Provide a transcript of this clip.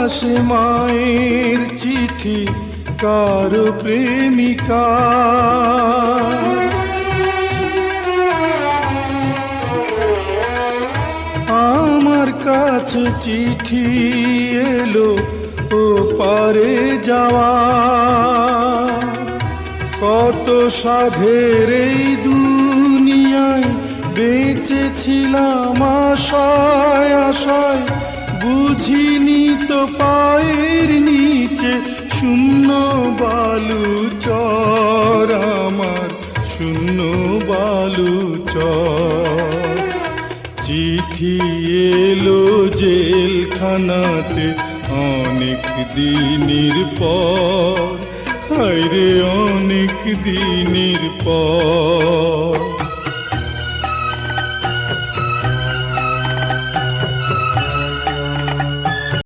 আসে মায়ের চিঠি কারো প্রেমিকা, আমার কাছে চিঠি এলো ও পারে যাওয়া। কত সাধের এই দুনিয়ায় বেঁচেছিলাম আশায় আশায়, বুঝিনি তো পায়ের নিচে শূন্য বালু চর, আমার শূন্য বালু চর। চিঠি এলো জেলখানাতে অনেক দিনের পর, হায়রে অনেক দিনের পর।